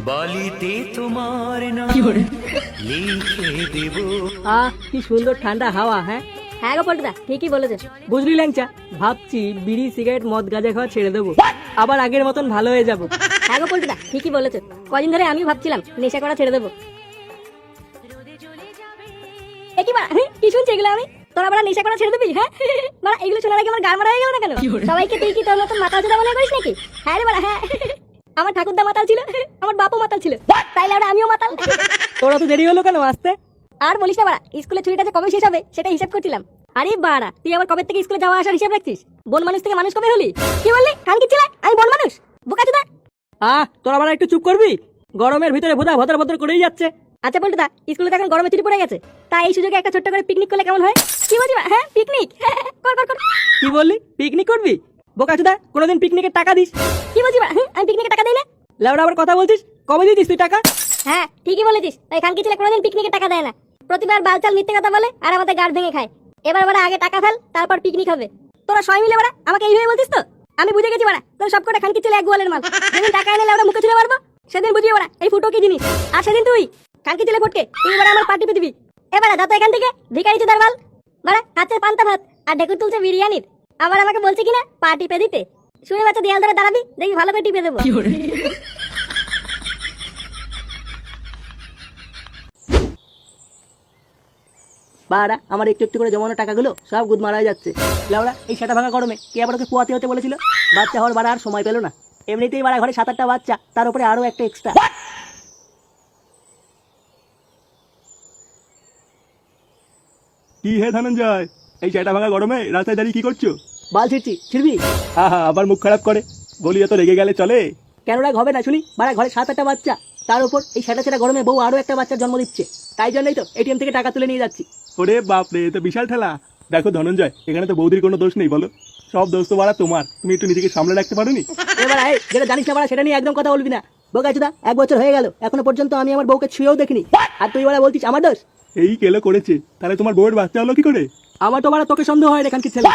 বালিতে তোমার নাম লিখে দেব। কি সুন্দর ঠান্ডা হাওয়া। হ্যাঁ গো পল্টুদা, ঠিকই বলেছে। বুঝলি ল্যাংচা, ভাবছি বিড়ি সিগারেট মদ গাঁজা খাওয়া ছেড়ে দেবো, আবার আগের মতন ভালো হয়ে যাবো। হ্যাঁ গো পল্টুদা, ঠিকই বলেছে। কদিন ধরে আমিও ভাবছিলাম নেশা করা ছেড়ে দেবো। কি শুনছি এগুলো আমি? তোরা বড় নেশা করা ছেড়ে দিবি? হ্যাঁ বড়, এগুলো শোনার আগে আমার গান মারা হয়ে গেল না কেন? সবাইকে তুই কি তোর মতন মাতাল চোদা মনে করিস নাকি? হ্যাঁ রে বড়, হ্যাঁ। আমার ঠাকুরদা মাতাল ছিল, আমার বাপও মাতাল ছিল, তাইলে ওরা আমিও মাতাল। তোরা তো দেরি হলো কেন আসতে? আর বলিস না বাড়া, স্কুলের ছুটিটা যে কবে শেষ হবে সেটা হিসাব করছিলাম। আরে বাড়া, তুই আবার কবে থেকে স্কুলে যাওয়া আসার হিসাব রাখছিস? বন মানুষ থেকে মানুষ কবে হলি? কি বললি? খানকি ছিল আমি বন মানুষ? বোকাচোদা। তোরা বাড়া একটু চুপ করবি? গরমের ভিতরে ভোদা ভদ্র ভদ্র করেই যাচ্ছে। আচ্ছা পল্টুদা, স্কুলে তো এখন গরমে ছুটি পড়ে গেছে, তাই এই সুযোগে একটা ছোট্ট করে পিকনিক করলে কেমন হয়? কি বলছি? হ্যাঁ পিকনিক কর কর কর। কি বললি? পিকনিক করবি? বোকাচোদা, কোনোদিন পিকনিকের টাকা দিস? কি বলছি? আমি পিকনিকের টাকা দেই না। লেওড়া আবার কথা বলছিস? কবে দিতিস তুই টাকা? হ্যাঁ ঠিকই বলেছিস, তাই খানকি ছেলে কোনোদিন পিকনিকের টাকা দেয় না। প্রতিবার বালচাল মিথ্যে কথা বলে আর আমাদের গাড় ভেঙে খায়। এবার বাড়া আগে টাকা ফেল, তারপর পিকনিক হবে। তোরা সবাই মিলে বাড়া আমাকে এইভাবে বলছিস তো? আমি বুঝে গেছি বাড়া, তোর সব কটা খানকি ছেলে এক গোয়ালের মাল। যেদিন টাকা এনে লেওড়া মুখে ছুঁড়ে মারবো সেদিন বুঝবি বাড়া এই ফুটো কি জিনিস। আর সেদিন তুই খানকি ছেলে ফটকে তুই বাড়া আমার পার্টি পে দিবি। এবারে যত এখান থেকে ভিখারি চুদার মাল। বাড়া খাচ্ছে পান্তা ভাত আর ঢেকুর তুলছে বিরিয়ানির, আবার আমাকে বলছে কিনা পার্টি পে দিতে। শুনে বাচ্চা দেয়াল ধরে দাঁড়াবি, দেখবি ভালো করে টিপে দেবো। বাড়া আমার একটু একটু করে জমানো টাকাগুলো সব গুদ মারা যাচ্ছে। লাউড়া এই সেটা ভাঙা গরমে কে আবার ওকে কুয়াতে হতে বলেছিল? বাচ্চা হওয়ার বাড়া আর সময় পেল না। এমনিতেই বাড়া ঘরে 7-8টা বাচ্চা, তার উপরে আরো একটা এক্সট্রা। কি হে ধনঞ্জয়, এই চাটা ভাঙা গরমে রাস্তায় দাঁড়িয়ে কি করছো? বাল ছিড়ছি, ছিড়বি? হা আবার মুখ খারাপ করে বলি, এত রেগে গেলে চলে? কেন রাগ হবে না শুনি? বাড়া ঘরে 7-8টা বাচ্চা, তার উপর এই সেটা সেটা গরমে বউ আরো একটা বাচ্চার জন্ম দিচ্ছে, তাই জন্যই তো এটিএম থেকে টাকা তুলে নিয়ে যাচ্ছি। ওরে বাপরে, এ তো বিশাল ঠেলা। দেখো ধনঞ্জয়, এখানে তো বৌদির কোনো দোষ নেই বলো, সব দোষ তো বাড়া তোমার। তুমি একটু নিজেকে সামলে রাখতে পারোনি? এবার যেটা জানিস না বাড়া সেটা নিয়ে একদম কথা বলবি না। বোকাচোদা, 1 বছর হয়ে গেল এখনো পর্যন্ত আমি আমার বউকে ছুঁয়েও দেখিনি, আর তুই বাড়া বলছিস আমার দোষ? এই কেলো করেছে, তাহলে তোমার বউয়ের বাচ্চা হলো কি করে? আমার তো বাড়া তোকে সন্দেহ হয় এখানকার ছেলে।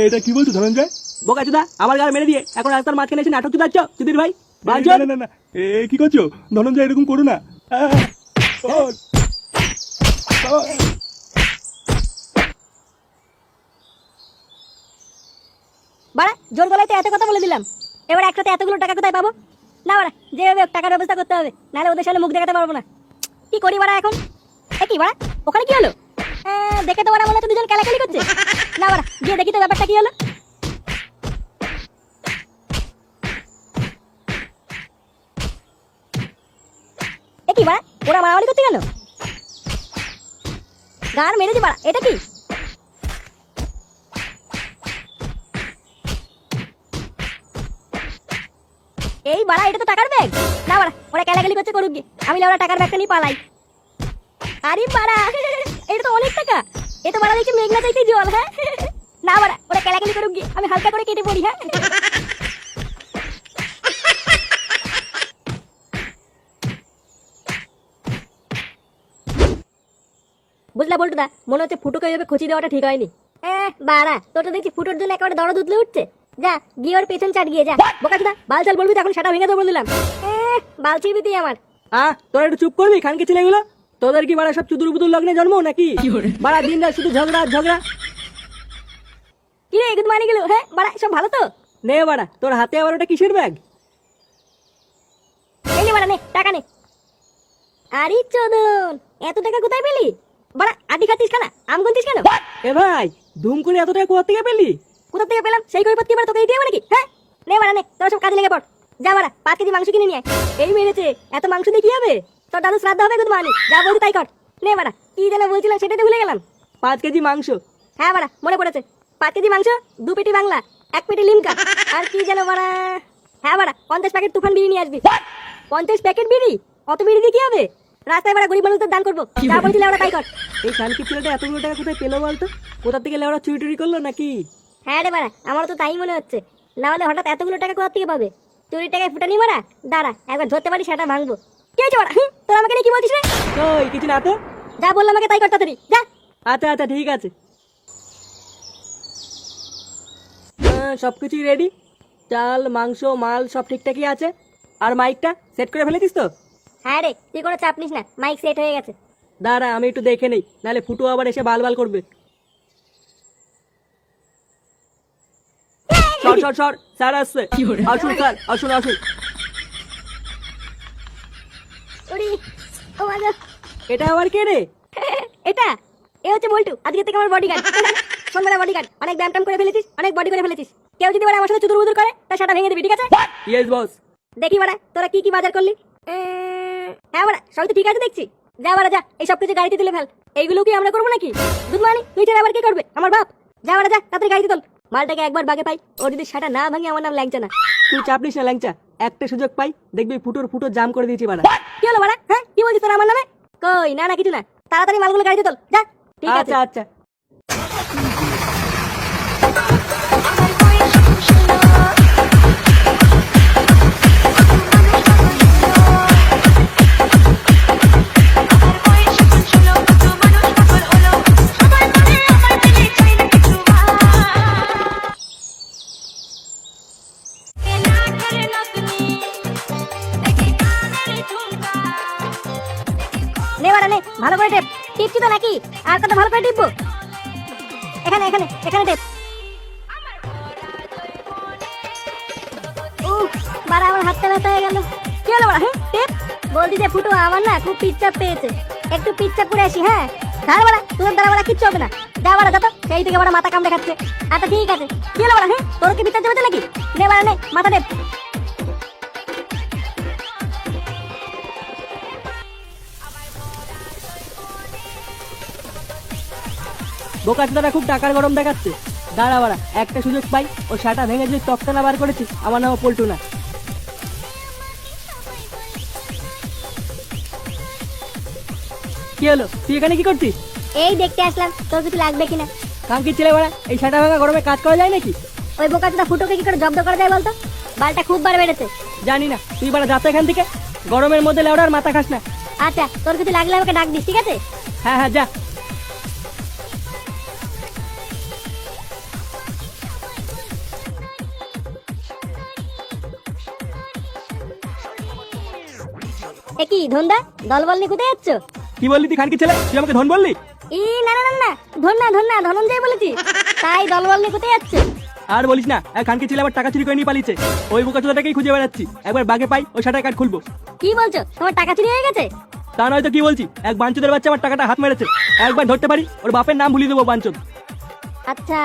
এটা কি বলছো ধনঞ্জয়? বোকাচোদা, আমার গাল মেরে দিয়ে এখন রাস্তার মাঝখানে এসে নাটক চুদাচ্ছ চুদির ভাই। না না না, কি করছো ধনঞ্জয়? এরকম করো না। বাড়া জোর গলায় তো এত কথা বলে দিলাম, এবার একসাথে এতগুলো টাকা কোথায় পাবো? না বাড়া, যেভাবে টাকার ব্যবস্থা করতে হবে, নাহলে ওদের সামনে মুখ দেখাতে পারবো না। কি করি বাড়া এখন? কি বাড়া ওখানে কি হলো? দেখে তো বাড়া মনে হচ্ছে দুজন কেলাকেলি করছে। না বাড়া গিয়ে দেখি তো ব্যাপারটা কি হলো। কি বাড়া ওরা মারামারি করতে গেল? গান মেরেছে বাড়া, এটা কি? এই বাড়া এটা তো টাকার ব্যাগ। না বাড়া ওরা কেলাকেলি করছে করুক গে, আমি ওরা টাকার ব্যাগটা নিয়ে পালাই। আরে বাড়া এটা তো অনেক টাকা, এ তো বাড়া দেখি মেঘনা চাইতে জল। হ্যাঁ না বাড়া ওরা কেলাকেলি করুক গে, আমি হালকা করে কেটে পড়ি। হ্যাঁ বুঝলা বলটুদা, মনে হচ্ছে ফুটোকে এইভাবে খুঁচি দেওয়াটা ঠিক হয়নি। বাড়া তোর তো দেখছি ফুটোর জন্য একেবারে দরদ উতলে উঠছে। যা গিয়ে ওর পেছন চাট গিয়ে যা। বোকাচোদা বালচাল বলবি তো এখন সেটা ভেঙে দেবো বলে দিলাম। বাল ছিড়বি তুই আমার। তোরা একটু চুপ করবি খানকে ছেলেগুলো? তোদের কি বাড়া সব চুদুর বুদুর লগ্নে জন্ম নাকি? বাড়া দিন রাত শুধু ঝগড়া ঝগড়া। কি রে গুড মর্নিং গেল? হ্যাঁ বাড়া সব ভালো তো? নে বাড়া তোর হাতে আবার ওটা কিসের ব্যাগ? এই নে বাড়া নে টাকা নে। আরে চোদন, এত টাকা কোথায় পেলি? বাড়া আটি খাচ্ছিস খানা, আম গুনছিস কেন? এ ভাই ধুম করে এত টাকা কোথা থেকে পেলি? কোথা থেকে পেলাম সেই কৈফত কি বাড়া তোকে দিতে হবে নাকি? হ্যাঁ নে বাড়া নে, তোরা সব কাজে লেগে পড়। যা বাড়া 5 কেজি মাংস কিনে নিয়ে আয়। এই মেরেছে, এত মাংস দিয়ে কি হবে? তোর দাদু শ্রাদ্ধ হবে গুড মর্নিং, যা বলছি তাই কর। নে বাড়া কি যেন বলছিলাম সেটাই তো ভুলে গেলাম। 5 কেজি মাংস? হ্যাঁ বাড়া মনে পড়েছে, 5 কেজি মাংস, 2 পেটি বাংলা, 1 পেটি লিমকা, আর কি যেন বাড়া। হ্যাঁ বাড়া 50 প্যাকেট তুফান বিড়ি নিয়ে আসবি। 50 প্যাকেট বিড়ি? অত বিড়ি দিয়ে কি হবে? রাস্তায় বাড়া গরিব মানুষদের দান করবো, যা বলছিলে ওরা তাই কর। এই খানকি ছেলেটা এতগুলো টাকা কোথায় পেলো বলতো? কোথা থেকে লেওড়া চুরি টুরি করলো নাকি? হ্যাঁ রে বাড়া আমারও তো তাই মনে হচ্ছে, না হলে হঠাৎ এতগুলো টাকা কোথা থেকে পাবে? চুরির টাকায় ফুটানি মারা, দাঁড়া একবার ধরতে পারি সেটা ভাঙবো। কি হয়েছে বাড়া? তোরা আমাকে নিয়ে কি বলছিস রে? ওই কিছু না তো, যা বললাম আমাকে তাই কর তাড়াতাড়ি যা। আচ্ছা আচ্ছা ঠিক আছে। সবকিছুই রেডি, চাল মাংস মাল সব ঠিকঠাকই আছে। আর মাইকটা সেট করে ফেলেছিস তো? হ্যাঁ রে, তুই কোনো চাপ নিস না, মাইক সেট হয়ে গেছে। দাঁড়া আমি একটু দেখে নেই, নাহলে ফুটো আবার এসে বাল করবে। সর সর সর, স্যার আসছে। আসুন স্যার, আসুন আসুন। ওরে ও মা গো। এটা আবার কে রে? এটা এ হচ্ছে বল্টু, আজকে থেকে আমার বডিগার্ড। সন্ধ্যাবেলা বডিগার্ড, অনেক ব্যায়াম ট্যাম করে ফেলেছিস, অনেক বডি করে ফেলেছিস। কেউ যদি বলে আমার সাথে চুদুর বুদুর করে, তার সেটা ভেঙে দিবি, ঠিক আছে? Yes boss. দেখি বাড়া তোরা কি কি বাজার করলি। হ্যাঁ বাড়া, সবই তো ঠিক আছে দেখছি। যা বাড়া যা, এই সব কিছু গাড়িতে তুলে ফেল। এইগুলো কি আমরা করবো নাকি? দুধ মানে তুই ছাড়া আবার কে করবে? আমার বাপ। যা বাড়া যা, তাড়াতাড়ি গাড়িতে তোল। মালটাকে একবার বাগে পাই, ও যদি সেটা না ভাঙে আমার নাম ল্যাংচা না। তুই চাপ নিস না ল্যাংচা, একটা সুযোগ পাই দেখবি ফুটো জাম করে দিয়েছি বাড়া। কি হলো বাড়া? হ্যাঁ কি বলছিস তোরা আমার নামে? কই না না কিছু না, তাড়াতাড়ি মালগুলো গাড়িতে তোল যা। ঠিক আছে আচ্ছা আচ্ছা। নে বাড়া নে, ভালো করে টেপ। টিপছি তো নাকি? আর কত ভালো করে টিপবো? এখানে এখানে এখানে টেপ। বাড়া আমার হাতটা ব্যথা হয়ে গেল। কি হলো বাড়া? হ্যাঁ টেপ। বলছি যে ফুটো আমার না খুব পিচ্চাপ পেয়েছে, একটু পিচ্চাপ করে আসি। হ্যাঁ ধার বাড়া, তোর দ্বারা বাড়া কিচ্ছু হবে না। যা বাড়া যা তো, সেই থেকে বাড়া মাথা কাম দেখাচ্ছে। আচ্ছা ঠিক আছে। কি হলো বাড়া? হ্যাঁ তোর কি পিচ্চাপ চেপেছে নাকি? নে বাড়া নে, মাথা টেপ। বোকাচোদাটা খুব টাকার গরম দেখাচ্ছে। দাঁড়া বাড়া, একটা সুযোগ পাই, ও শাটা ভেঙে যদি তক্তা না বার করেছিস, আমার নাম পল্টু না। কি হলো, তুই এখানে কি করছিস? এই দেখতে আসলাম তোর কিছু লাগবে কিনা। কামকি ছেলে বাড়া, এই শাটা ভাঙা গরমে কাজ করা যায় নাকি? ওই বোকাচোদা ফুটোকে কি করে জব্দ করা যায় বলতো? বালটা খুব বার বেড়েছে। জানি না, তুই বাড়া যা তো এখান থেকে। গরমের মধ্যে লেওড়ার মাথা খাস না। আচ্ছা তোর কিছু লাগলে আমাকে ডাক দিস, ঠিক আছে? হ্যাঁ হ্যাঁ যা। এ কি ধন্দা, দলবল নিয়ে কোথায় যাচ্ছ? কি বললি তুই খানকি ছেলে? তুই আমাকে ধন বললি? ই না না না না, ধনঞ্জয় বলেছি। তাই দলবল নিয়ে কোথায় যাচ্ছ? আর বলিস না, এক খানকি ছেলে আবার টাকা চুরি করে নিয়ে পালিয়েছে। ওই বোকাচোদাটাকেই খুঁজে বেড়াচ্ছি, একবার বাগে পাই ওই শাটার কার্ড খুলবো। কি বলছো? তোমার টাকা চুরি হয়ে গেছে? তা নয় তো কি বলছি, এক বাঞ্চদের বাচ্চা আমার টাকাটা হাত মেরেছে। একবার ধরতে পারি, ওর বাপের নাম ভুলিয়ে দেবো বাঞ্চদ। আচ্ছা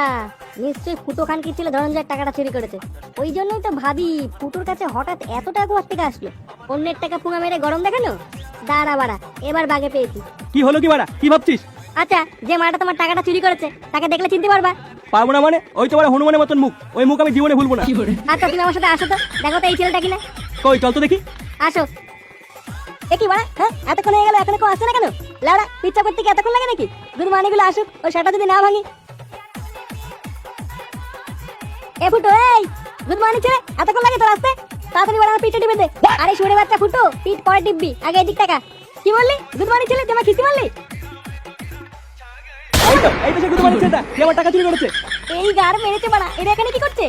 নিশ্চয়ই ফুটো খান কি ছিল ধনঞ্জয়ের টাকাটা চুরি করেছে। ওই জন্যই তো ভাবি ফুটোর কাছে হঠাৎ এত টাকা কোথা থেকে আসলো। অন্যের টাকা পুঙা মেরে গরম দেখানো। দাঁড়া বাড়া, এবার বাগে পেয়েছি। কি হলো কি বাড়া, কি ভাবছিস? আচ্ছা যে মাটা তোমার টাকাটা চুরি করেছে তাকে দেখলে চিনতে পারবা? পারবো না মানে? ওই তো বাড়া হনুমানের মতন মুখ, ওই মুখ আমি জীবনে ভুলবো না। আচ্ছা তুমি আমার সাথে আসো তো, দেখো তো এই ছেলেটা কিনা। কই চল তো দেখি। আসো। এ কি বাড়া? হ্যাঁ এতক্ষণ হয়ে গেল, এখনো কেউ আসছে না কেন? লাউড়া পিচ্চা করতে কি এতক্ষণ লাগে নাকি? দুধ মানিগুলো আসুক, ওই শাটা যদি না ভাঙি। এ ফুটো এই দুধ মানি ছেলে, এতক্ষণ লাগে তোর আসতে? তাড়াতাড়ি বাড়া পিঠে টিপে দে। আরে শুনে বাচ্চা ফুটো, পিঠ পরে টিপবি, আগে এদিক টাকা। কি বললি? দুধ মানি ছেলে, তুমি খিস্তি মারলি? এই তো সে গুরু বানিয়েছে, এটা যে আমার টাকা চুরি করেছে। এই গার মেরেছে বাড়া, এরা এখানে কি করছে?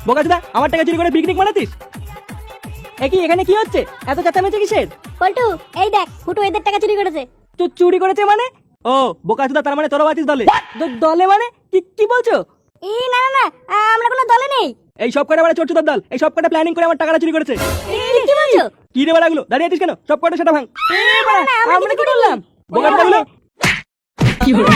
বোকাচোদা, আমার টাকা চুরি করে পিকনিক মানাতিস? একই এখানে কি হচ্ছে? এত চেঁচামেচি কিসের? পল্টু এই দেখ, ফুটো এদের টাকা চুরি করেছে। তুই চুরি করেছে মানে? ও বোকাচোদা, তার মানে তোরা আছিস দলে? দলে মানে কি? কি বলছো? এই না না না, আমরা কোনো দলে নেই। এই সব কটা বাড়া চোরচোদার দল, এই সব কটা প্ল্যানিং করে আমার টাকাটা চুরি করেছে। এই কি বলছো? কি রে বাড়াগুলো, দাঁড়িয়ে আছিস কেন? সব কটা সেটা ভাঙ। আমরা কি করলাম? বোকাচোদাগুলো কি হলো?